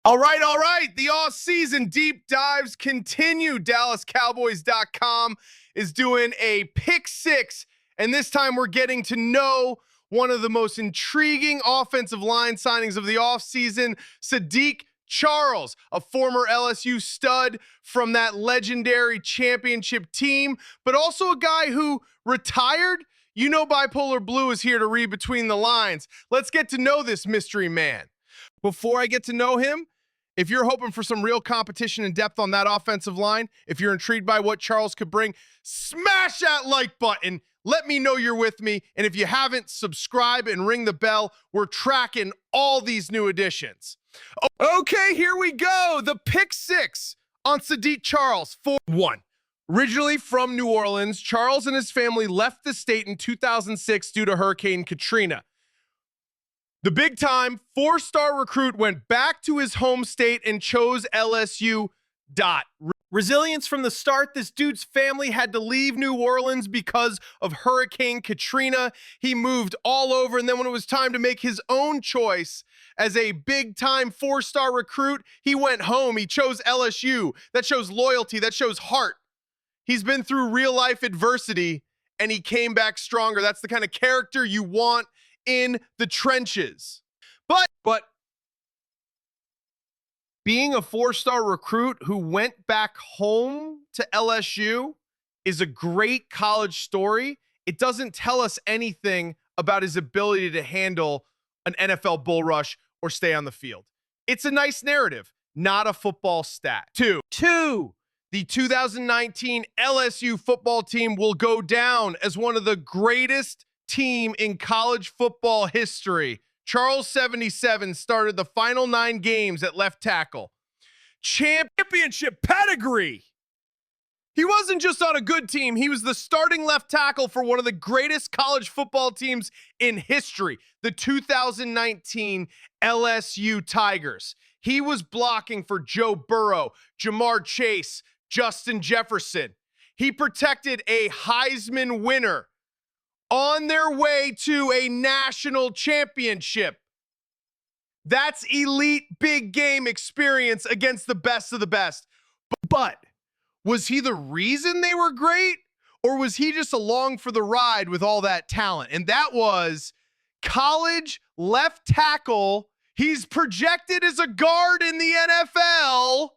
All right. The off-season deep dives continue. DallasCowboys.com is doing a pick six, and this time we're getting to know one of the most intriguing offensive line signings of the offseason, Saahdiq Charles, a former LSU stud from that legendary championship team, but also a guy who retired. You know, Bipolar Blue is here to read between the lines. Let's get to know this mystery man. Before I get to know him, if you're hoping for some real competition and depth on that offensive line, if you're intrigued by what Charles could bring, smash that like button. Let me know you're with me. And if you haven't, subscribe and ring the bell. We're tracking all these new additions. Okay, here we go. The pick six on Saahdiq Charles. 4-1. Originally from New Orleans, Charles and his family left the state in 2006 due to Hurricane Katrina. The big-time four-star recruit went back to his home state and chose LSU. Resilience from the start. This dude's family had to leave New Orleans because of Hurricane Katrina. He moved all over, and then when it was time to make his own choice as a big-time four-star recruit, he went home. He chose LSU. That shows loyalty. That shows heart. He's been through real-life adversity, and he came back stronger. That's the kind of character you want in the trenches. But being a four-star recruit who went back home to LSU is a great college story. It doesn't tell us anything about his ability to handle an NFL bull rush or stay on the field. It's a nice narrative, not a football stat. Two, the 2019 LSU football team will go down as one of the greatest team in college football history. Charles 77 started the final 9 games at left tackle. Championship pedigree. He wasn't just on a good team. He was the starting left tackle for one of the greatest college football teams in history, the 2019 LSU Tigers. He was blocking for Joe Burrow, Jamar Chase, Justin Jefferson. He protected a Heisman winner on their way to a national championship. That's elite big game experience against the best of the best. But was he the reason they were great, or was he just along for the ride with all that talent? And that was college left tackle. He's projected as a guard in the NFL.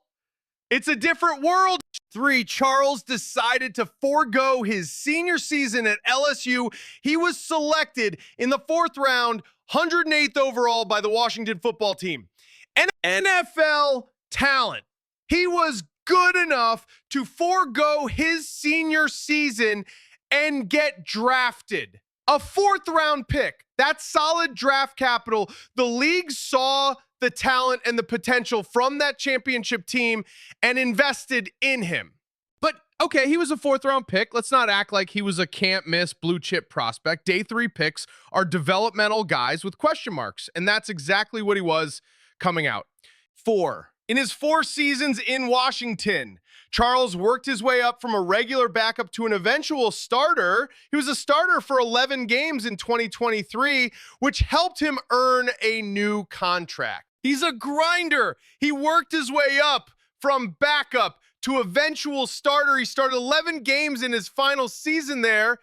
It's a different world. 3, Charles decided to forego his senior season at LSU. He was selected in the 4th round, 108th overall by the Washington football team. And NFL talent. He was good enough to forego his senior season and get drafted. A 4th round pick. That's solid draft capital. The league saw the talent and the potential from that championship team and invested in him. But okay, he was a 4th round pick. Let's not act like he was a can't miss blue chip prospect. Day 3 picks are developmental guys with question marks, and that's exactly what he was coming out. 4. In his 4 seasons in Washington, Charles worked his way up from a regular backup to an eventual starter. He was a starter for 11 games in 2023, which helped him earn a new contract. He's a grinder. He worked his way up from backup to eventual starter. He started 11 games in his final season there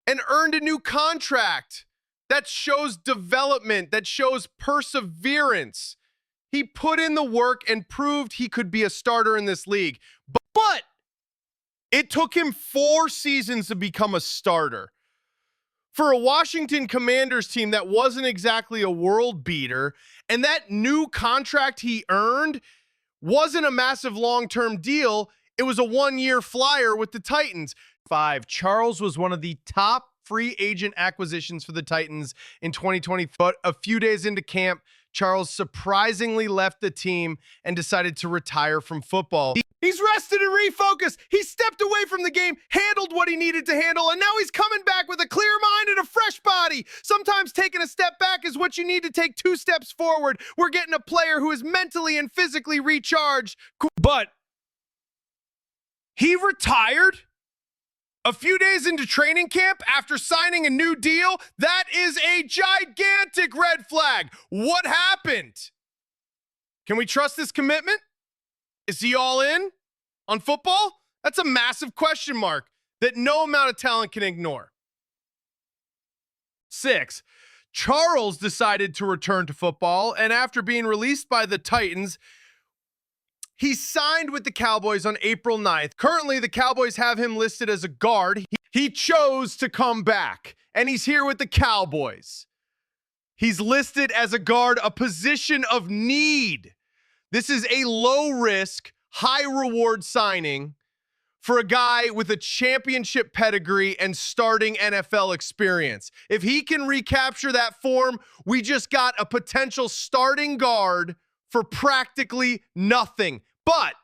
and earned a new contract. That shows development. That shows perseverance. He put in the work and proved he could be a starter in this league. But it took him 4 seasons to become a starter. For a Washington Commanders team that wasn't exactly a world beater, and that new contract he earned wasn't a massive long-term deal. It was a 1-year flyer with the Titans. 5, Charles was one of the top free agent acquisitions for the Titans in 2020. But a few days into camp, Charles surprisingly left the team and decided to retire from football. He's rested and refocused. He stepped away from the game, handled what he needed to handle, and now he's coming back with a clear mind and a fresh body. Sometimes taking a step back is what you need to take 2 steps forward. We're getting a player who is mentally and physically recharged. But he retired a few days into training camp after signing a new deal. That is a gigantic red flag. What happened? Can we trust his commitment? Is he all in on football? That's a massive question mark that no amount of talent can ignore. 6. Charles decided to return to football, and after being released by the Titans, he signed with the Cowboys on April 9th. Currently, the Cowboys have him listed as a guard. He chose to come back, and he's here with the Cowboys. He's listed as a guard, a position of need. This is a low-risk, high-reward signing for a guy with a championship pedigree and starting NFL experience. If he can recapture that form, we just got a potential starting guard for practically nothing. But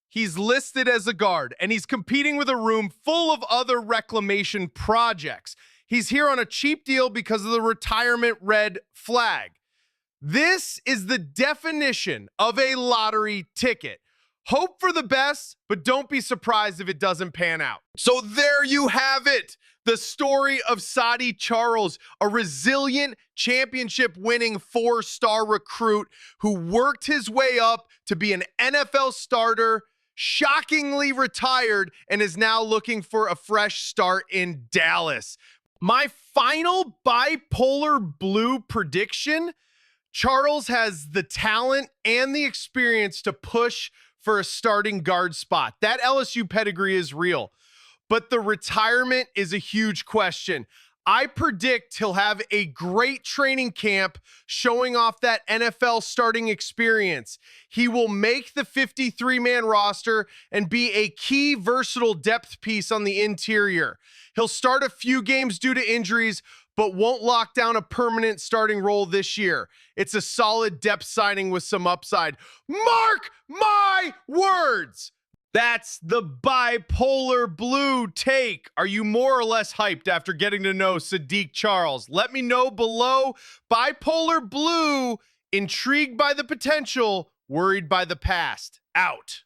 he's listed as a guard, and he's competing with a room full of other reclamation projects. He's here on a cheap deal because of the retirement red flag. This is the definition of a lottery ticket. Hope for the best, but don't be surprised if it doesn't pan out. So there you have it. The story of Saahdiq Charles, a resilient championship-winning 4-star recruit who worked his way up to be an NFL starter, shockingly retired, and is now looking for a fresh start in Dallas. My final bipolar blue prediction: Charles has the talent and the experience to push for a starting guard spot. That LSU pedigree is real, but the retirement is a huge question. I predict he'll have a great training camp showing off that NFL starting experience. He will make the 53-man roster and be a key versatile depth piece on the interior. He'll start a few games due to injuries, but won't lock down a permanent starting role this year. It's a solid depth signing with some upside. Mark my words. That's the bipolar blue take. Are you more or less hyped after getting to know Saahdiq Charles? Let me know below. Bipolar blue, intrigued by the potential, worried by the past. Out.